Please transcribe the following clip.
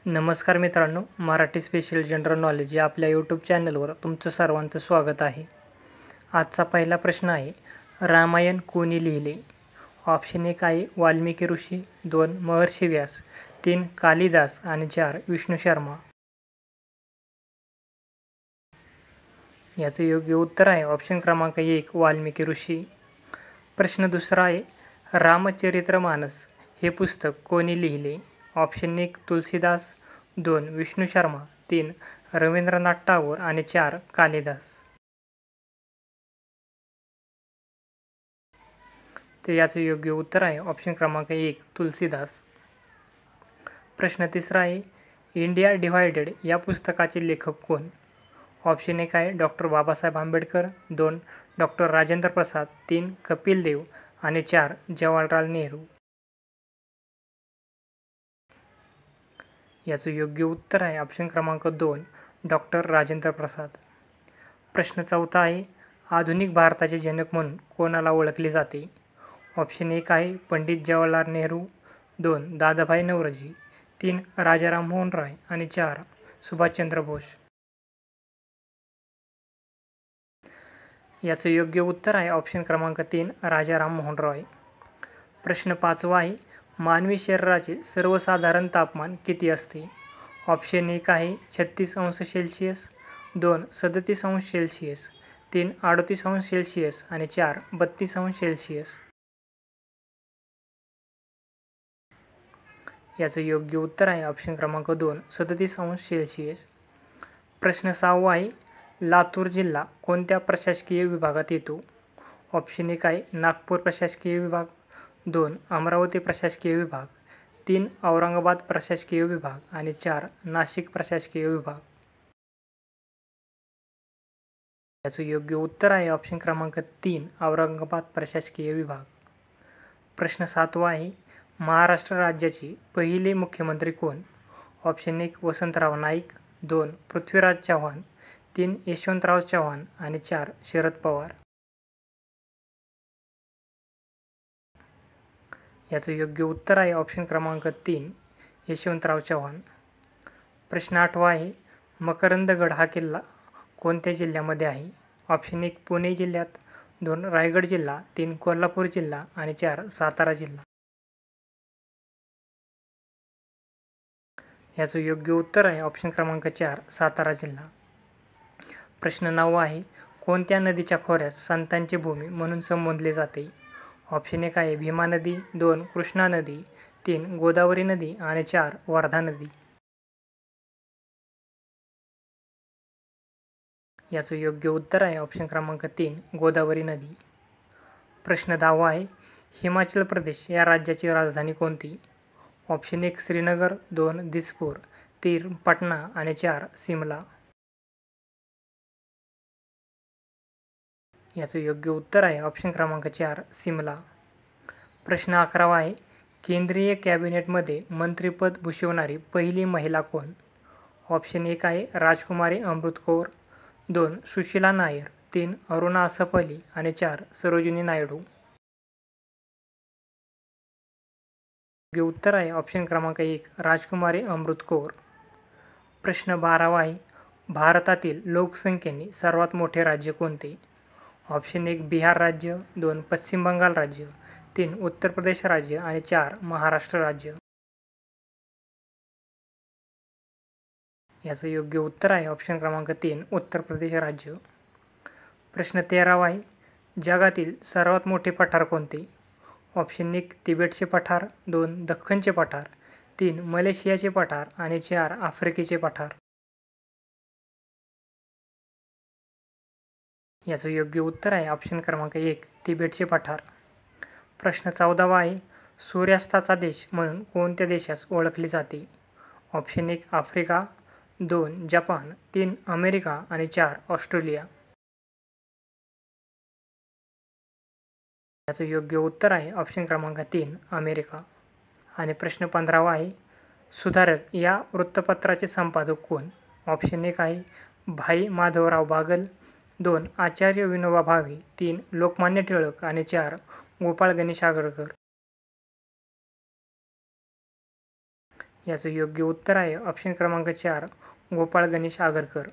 नमस्कार मित्रांनो, Marathi special general knowledge या आपल्या यूट्यूब चॅनलवर तुमचं सर्वांचं स्वागत आहे. आजचा पहिला प्रश्न आहे, रामायण कोणी लिहिले? ऑप्शन 1 आहे वाल्मिकी ऋषी, 2 महर्षी व्यास, 3 कालिदास आणि 4 विष्णू शर्मा. याचं योग्य उत्तर आहे ऑप्शन क्रमांक 1 वाल्मिकी ऋषी. प्रश्न दुसरा आहे, रामचरितमानस हे पुस्तक कोणी लिहिले? ऑप्शन 1 तुलसीदास, 2 विष्णू शर्मा, 3 रवींद्रनाथ टागोर आणि 4 कालिदास. तर याचं योग्य उत्तर आहे ऑप्शन क्रमांक 1 तुलसीदास. प्रश्न तिसरा आहे, इंडिया डिव्हायडेड या पुस्तकाचे लेखक कोण? ऑप्शन 1 आहे डॉक्टर बाबासाहेब आंबेडकर, 2 डॉक्टर राजेंद्र प्रसाद, 3 कपिल देव आणि 4 जवाहरलाल नेहरू. याचं योग्य उत्तर आहे ऑप्शन क्रमांक 2 डॉक्टर राजेंद्र प्रसाद. प्रश्न चौथा आहे, आधुनिक भारताचे जनक म्हणून कोणाला ओळखले जाते? ऑप्शन 1 आहे पंडित जवाहरलाल नेहरू, 2 दादाभाई नौरोजी, 3 राजा राममोहन रॉय आणि 4 सुभाषचंद्र बोस. याचं योग्य उत्तर आहे ऑप्शन क्रमांक 3 राजा राममोहन रॉय. प्रश्न 5वा आहे, मानवी शरीराचे सर्वसाधारण तापमान किती असते? ऑप्शन 1 आहे 36 अंश सेल्सिअस, 2 37 अंश सेल्सिअस, 3 38 अंश सेल्सिअस आणि 4 32 अंश सेल्सिअस. याचं योग्य उत्तर आहे ऑप्शन क्रमांक 2 37 अंश सेल्सिअस. प्रश्न 6वा आहे, लातूर जिल्हा कोणत्या प्रशासकीय विभागात येतो? ऑप्शन 1 आहे नागपूर प्रशासकीय विभाग, 2 अमरावती प्रशासकीय विभाग, 3 औरंगाबाद प्रशासकीय विभाग आणि 4 नाशिक प्रशासकीय विभाग. याचं योग्य उत्तर आहे ऑप्शन क्रमांक 3 औरंगाबाद प्रशासकीय विभाग. प्रश्न 7वा आहे, महाराष्ट्र राज्याचे पहिले मुख्यमंत्री कोण? ऑप्शन 1 वसंतराव नाईक, 2 पृथ्वीराज चव्हाण, 3 यशवंतराव चव्हाण आणि 4 शरद पवार. याचं योग्य उत्तर आहे ऑप्शन क्रमांक 3 यशवंतराव चव्हाण. प्रश्न 8वा आहे, मकरंदगड हा किल्ला कोणत्या जिल्ह्यामध्ये आहे? ऑप्शन 1 पुणे जिल्ह्यात, 2 रायगड जिल्हा, 3 कोल्हापूर जिल्हा आणि 4 सातारा जिल्हा. याचं योग्य उत्तर आहे ऑप्शन क्रमांक 4 सातारा जिल्हा. प्रश्न 9वा आहे, कोणत्या नदीच्या खोऱ्यास संतांची भूमी म्हणून संबोधले जाते? ऑप्शन 1 आहे भीमा नदी, 2 कृष्णा नदी, 3 गोदावरी नदी आणि 4 वर्धा नदी. याचं योग्य उत्तर आहे ऑप्शन क्रमांक 3 गोदावरी नदी. प्रश्न 10वा आहे, हिमाचल प्रदेश या राज्याची राजधानी कोणती? ऑप्शन 1 श्रीनगर, 2 दिसपूर, 3 पटना आणि 4 सिमला. याचं योग्य उत्तर आहे ऑप्शन क्रमांक 4 सिमला. प्रश्न 11वा आहे, केंद्रीय कॅबिनेटमध्ये मंत्रिपद भूषवणारी पहिली महिला कोण? ऑप्शन 1 आहे राजकुमारी अमृत कौर, 2 सुशीला नायर, 3 अरुणा असफ अली आणि 4 सरोजिनी नायडू. योग्य उत्तर आहे ऑप्शन क्रमांक 1 राजकुमारी अमृत कौर. प्रश्न 12वा आहे, भारतातील लोकसंख्येने सर्वात मोठे राज्य कोणते? ऑप्शन 1 बिहार राज्य, 2 पश्चिम बंगाल राज्य, 3 उत्तर प्रदेश राज्य आणि 4 महाराष्ट्र राज्य. याचं योग्य उत्तर आहे ऑप्शन क्रमांक 3 उत्तर प्रदेश राज्य. प्रश्न 13वा आहे, जगातील सर्वात मोठे पठार कोणते? ऑप्शन 1 तिबेटचे पठार, 2 दख्खनचे पठार, 3 मलेशियाचे पठार आणि 4 आफ्रिकेचे पठार. याचं योग्य उत्तर आहे ऑप्शन क्रमांक 1 तिबेटचे पठार. प्रश्न 14वा आहे, सूर्यास्ताचा देश म्हणून कोणत्या देशास ओळखले जाते? ऑप्शन 1 आफ्रिका, 2 जपान, 3 अमेरिका आणि 4 ऑस्ट्रेलिया. याचं योग्य उत्तर आहे ऑप्शन क्रमांक 3 अमेरिका. आणि प्रश्न 15वा आहे, सुधारक या वृत्तपत्राचे संपादक कोण? ऑप्शन 1 आहे भाई माधवराव बागल, 2 आचार्य विनोबा भावे, 3 लोकमान्य टिळक आणि 4 गोपाळ गणेश आगरकर. याचं योग्य उत्तर आहे ऑप्शन क्रमांक 4 गोपाळ गणेश आगरकर.